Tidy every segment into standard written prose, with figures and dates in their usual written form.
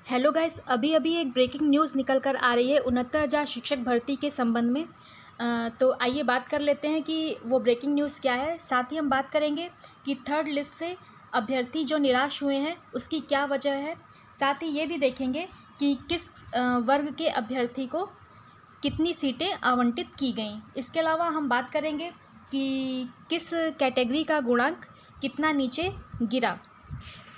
Hello guys, अभी अभी एक ब्रेकिंग न्यूज़ निकल कर आ रही है 69,000 शिक्षक भर्ती के संबंध में। तो आइए बात कर लेते हैं कि वो ब्रेकिंग न्यूज़ क्या है। साथ ही हम बात करेंगे कि थर्ड लिस्ट से अभ्यर्थी जो निराश हुए हैं उसकी क्या वजह है। साथ ही ये भी देखेंगे कि किस वर्ग के अभ्यर्थी को कितनी सीटें आवंटित की गईं। इसके अलावा हम बात करेंगे कि किस कैटेगरी का गुणांक कितना नीचे गिरा।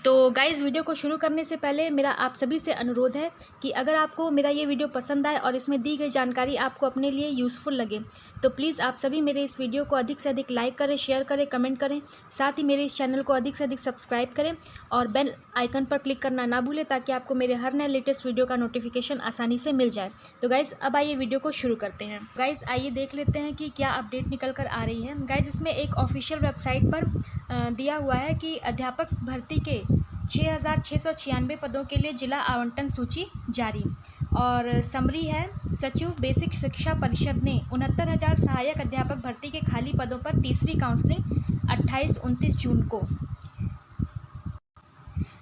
तो गाइज़, वीडियो को शुरू करने से पहले मेरा आप सभी से अनुरोध है कि अगर आपको मेरा ये वीडियो पसंद आए और इसमें दी गई जानकारी आपको अपने लिए यूज़फुल लगे तो प्लीज़ आप सभी मेरे इस वीडियो को अधिक से अधिक लाइक करें, शेयर करें, कमेंट करें। साथ ही मेरे इस चैनल को अधिक से अधिक सब्सक्राइब करें और बेल आइकन पर क्लिक करना ना भूलें ताकि आपको मेरे हर नए लेटेस्ट वीडियो का नोटिफिकेशन आसानी से मिल जाए। तो गाइज़, अब आइए वीडियो को शुरू करते हैं। गाइज़, आइए देख लेते हैं कि क्या अपडेट निकल कर आ रही है। गाइज़, इसमें एक ऑफिशियल वेबसाइट पर दिया हुआ है कि अध्यापक भर्ती के 6,696 पदों के लिए जिला आवंटन सूची जारी। और समरी है, सचिव बेसिक शिक्षा परिषद ने 69,000 सहायक अध्यापक भर्ती के खाली पदों पर तीसरी काउंसलिंग 28-29 जून को।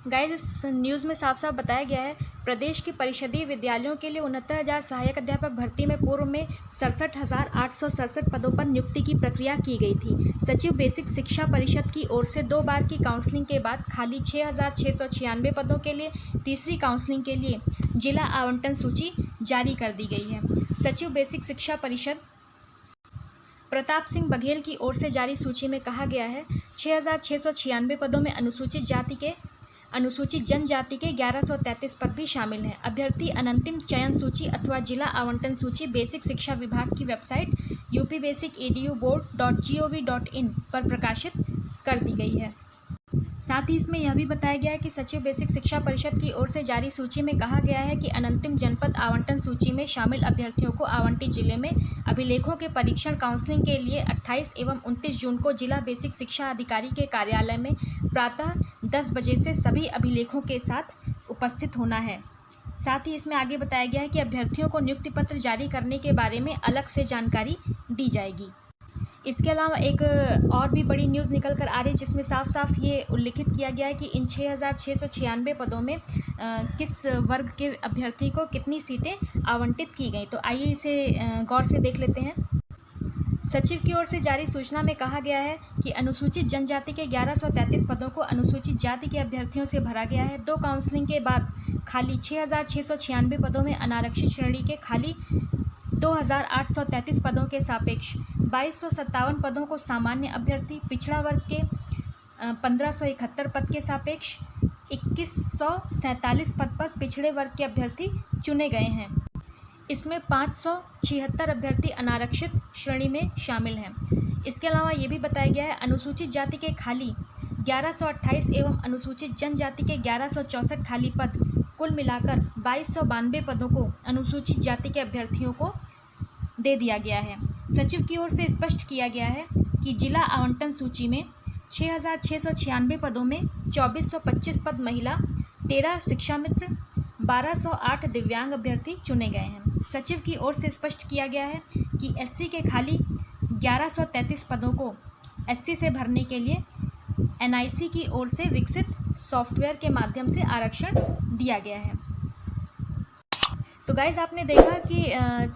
गाइस, इस न्यूज़ में साफ साफ बताया गया है प्रदेश के परिषदीय विद्यालयों के लिए 69,000 सहायक अध्यापक भर्ती में पूर्व में 67,867 पदों पर नियुक्ति की प्रक्रिया की गई थी। सचिव बेसिक शिक्षा परिषद की ओर से 2 बार की काउंसलिंग के बाद खाली 6,696 पदों के लिए तीसरी काउंसलिंग के लिए जिला आवंटन सूची जारी कर दी गई है। सचिव बेसिक शिक्षा परिषद प्रताप सिंह बघेल की ओर से जारी सूची में कहा गया है 6,696 पदों में अनुसूचित जनजाति के 1133 पद भी शामिल हैं। अभ्यर्थी अनंतिम चयन सूची अथवा जिला आवंटन सूची बेसिक शिक्षा विभाग की वेबसाइट upbasicedu.board.gov.in पर प्रकाशित कर दी गई है। साथ ही इसमें यह भी बताया गया है कि सचिव बेसिक शिक्षा परिषद की ओर से जारी सूची में कहा गया है कि अनंतिम जनपद आवंटन सूची में शामिल अभ्यर्थियों को आवंटित जिले में अभिलेखों के परीक्षण काउंसलिंग के लिए 28 एवं 29 जून को जिला बेसिक शिक्षा अधिकारी के कार्यालय में प्रातः 10 बजे से सभी अभिलेखों के साथ उपस्थित होना है। साथ ही इसमें आगे बताया गया है कि अभ्यर्थियों को नियुक्ति पत्र जारी करने के बारे में अलग से जानकारी दी जाएगी। इसके अलावा एक और भी बड़ी न्यूज़ निकल कर आ रही है जिसमें साफ साफ ये उल्लिखित किया गया है कि इन 6,696 पदों में किस वर्ग के अभ्यर्थी को कितनी सीटें आवंटित की गई। तो आइए इसे गौर से देख लेते हैं। सचिव की ओर से जारी सूचना में कहा गया है कि अनुसूचित जनजाति के 1133 पदों को अनुसूचित जाति के अभ्यर्थियों से भरा गया है। 2 काउंसलिंग के बाद खाली 6,696 पदों में अनारक्षित श्रेणी के खाली 2,833 पदों के सापेक्ष 2,257 पदों को सामान्य अभ्यर्थी, पिछड़ा वर्ग के 1,571 पद के सापेक्ष 2,147 पद पर पिछड़े वर्ग के अभ्यर्थी चुने गए हैं। इसमें 576 अभ्यर्थी अनारक्षित श्रेणी में शामिल हैं। इसके अलावा ये भी बताया गया है अनुसूचित जाति के खाली 1128 एवं अनुसूचित जनजाति के 1164 खाली पद, कुल मिलाकर 2,292 पदों को अनुसूचित जाति के अभ्यर्थियों को दे दिया गया है। सचिव की ओर से स्पष्ट किया गया है कि जिला आवंटन सूची में 6,696 पदों में 2,425 पद महिला, 13 शिक्षा मित्र, 1,208 दिव्यांग अभ्यर्थी चुने गए हैं। सचिव की ओर से स्पष्ट किया गया है कि एससी के खाली 1,133 पदों को एससी से भरने के लिए एनआईसी की ओर से विकसित सॉफ्टवेयर के माध्यम से आरक्षण दिया गया है। तो गाइज, आपने देखा कि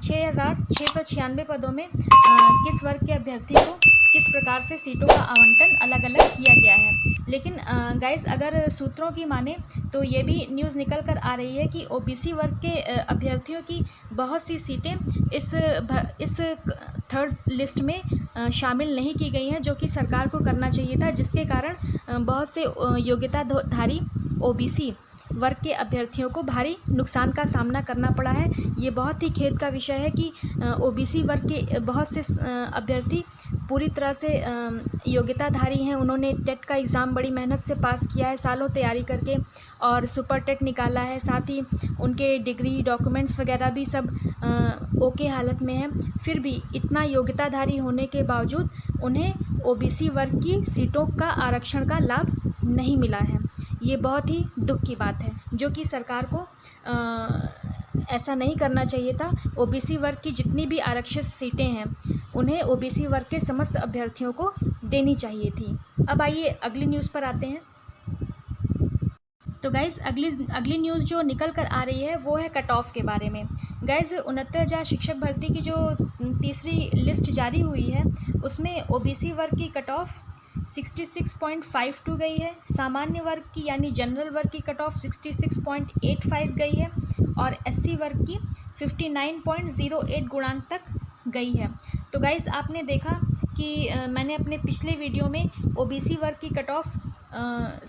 6,696 पदों में किस वर्ग के अभ्यर्थी को किस प्रकार से सीटों का आवंटन अलग अलग किया गया है। लेकिन गाइज, अगर सूत्रों की माने तो ये भी न्यूज़ निकल कर आ रही है कि ओबीसी वर्ग के अभ्यर्थियों की बहुत सी सीटें इस थर्ड लिस्ट में शामिल नहीं की गई हैं, जो कि सरकार को करना चाहिए था, जिसके कारण बहुत से योग्यताधारी ओबीसी वर्ग के अभ्यर्थियों को भारी नुकसान का सामना करना पड़ा है। ये बहुत ही खेद का विषय है कि ओबीसी वर्ग के बहुत से अभ्यर्थी पूरी तरह से योग्यताधारी हैं। उन्होंने टेट का एग्ज़ाम बड़ी मेहनत से पास किया है, सालों तैयारी करके, और सुपर टेट निकाला है। साथ ही उनके डिग्री डॉक्यूमेंट्स वगैरह भी सब ओके हालत में हैं। फिर भी इतना योग्यताधारी होने के बावजूद उन्हें ओबीसी वर्ग की सीटों का आरक्षण का लाभ नहीं मिला है। ये बहुत ही दुख की बात है, जो कि सरकार को ऐसा नहीं करना चाहिए था। ओबीसी वर्ग की जितनी भी आरक्षित सीटें हैं उन्हें ओबीसी वर्ग के समस्त अभ्यर्थियों को देनी चाहिए थी। अब आइए अगली न्यूज़ पर आते हैं। तो गाइज़ अगली न्यूज़ जो निकल कर आ रही है वो है कट ऑफ के बारे में। गाइज़ 69,000 शिक्षक भर्ती की जो तीसरी लिस्ट जारी हुई है उसमें ओबीसी वर्ग की कट ऑफ 66.52 गई है, सामान्य वर्ग की यानी जनरल वर्ग की कट ऑफ 66.85 गई है और एससी वर्ग की 59.08 गुणांक तक गई है। तो गाइज़ आपने देखा कि मैंने अपने पिछले वीडियो में ओबीसी वर्ग की कट ऑफ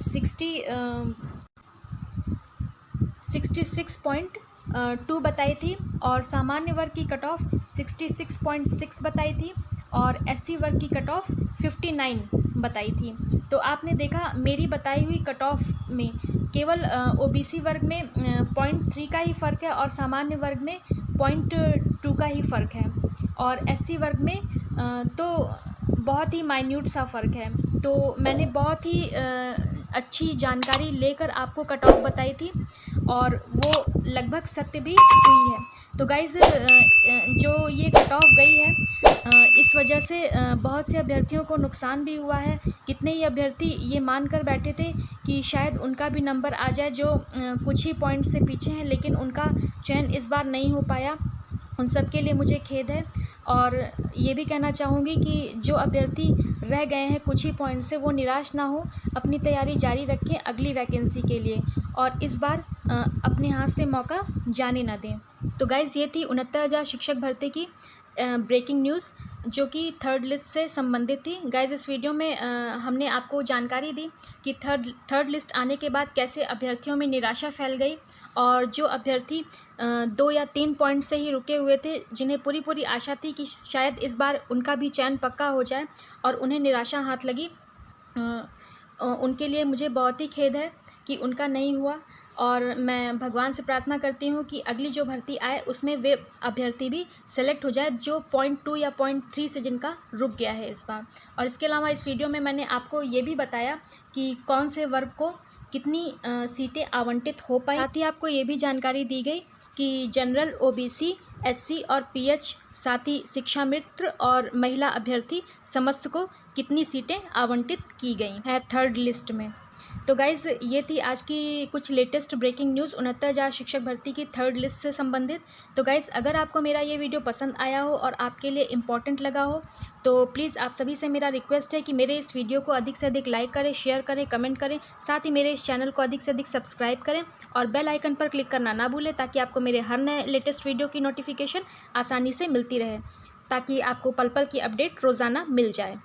66.2 बताई थी और सामान्य वर्ग की कट ऑफ 66.6 बताई थी और एससी वर्ग की कट ऑफ 59 बताई थी। तो आपने देखा मेरी बताई हुई कट ऑफ में केवल ओबीसी वर्ग में 0.3 का ही फ़र्क है और सामान्य वर्ग में 0.2 का ही फ़र्क है और एससी वर्ग में तो बहुत ही माइन्यूट सा फ़र्क है। तो मैंने बहुत ही अच्छी जानकारी लेकर आपको कट ऑफ बताई थी और वो लगभग सत्य भी हुई है। तो गाइज़ जो ये कट ऑफ गई है इस वजह से बहुत से अभ्यर्थियों को नुकसान भी हुआ है। कितने ही अभ्यर्थी ये मान कर बैठे थे कि शायद उनका भी नंबर आ जाए जो कुछ ही पॉइंट से पीछे हैं, लेकिन उनका चयन इस बार नहीं हो पाया। उन सब के लिए मुझे खेद है और ये भी कहना चाहूँगी कि जो अभ्यर्थी रह गए हैं कुछ ही पॉइंट से वो निराश ना हो, अपनी तैयारी जारी रखें अगली वैकेंसी के लिए और इस बार अपने हाथ से मौका जाने ना दें। तो गाइज़ ये थी 69,000 शिक्षक भर्ती की ब्रेकिंग न्यूज़ जो कि थर्ड लिस्ट से संबंधित थी। गाइज़ इस वीडियो में हमने आपको जानकारी दी कि थर्ड लिस्ट आने के बाद कैसे अभ्यर्थियों में निराशा फैल गई और जो अभ्यर्थी 2 या 3 पॉइंट से ही रुके हुए थे, जिन्हें पूरी आशा थी कि शायद इस बार उनका भी चयन पक्का हो जाए और उन्हें निराशा हाथ लगी, उनके लिए मुझे बहुत ही खेद है कि उनका नहीं हुआ और मैं भगवान से प्रार्थना करती हूँ कि अगली जो भर्ती आए उसमें वे अभ्यर्थी भी सेलेक्ट हो जाए जो 0.2 या 0.3 से जिनका रुक गया है इस बार। और इसके अलावा इस वीडियो में मैंने आपको ये भी बताया कि कौन से वर्ग को कितनी सीटें आवंटित हो पाई। साथ ही आपको ये भी जानकारी दी गई कि जनरल, ओबीसी, एससी और पीएच, साथ ही शिक्षा मित्र और महिला अभ्यर्थी समस्त को कितनी सीटें आवंटित की गई हैं थर्ड लिस्ट में। तो गाइज़ ये थी आज की कुछ लेटेस्ट ब्रेकिंग न्यूज़ 69,000 शिक्षक भर्ती की थर्ड लिस्ट से संबंधित। तो गाइज़ अगर आपको मेरा ये वीडियो पसंद आया हो और आपके लिए इम्पॉर्टेंट लगा हो तो प्लीज़ आप सभी से मेरा रिक्वेस्ट है कि मेरे इस वीडियो को अधिक से अधिक लाइक करें, शेयर करें, कमेंट करें, साथ ही मेरे इस चैनल को अधिक से अधिक सब्सक्राइब करें और बेल आइकन पर क्लिक करना ना भूलें ताकि आपको मेरे हर नए लेटेस्ट वीडियो की नोटिफिकेशन आसानी से मिलती रहे, ताकि आपको पल पल की अपडेट रोज़ाना मिल जाए।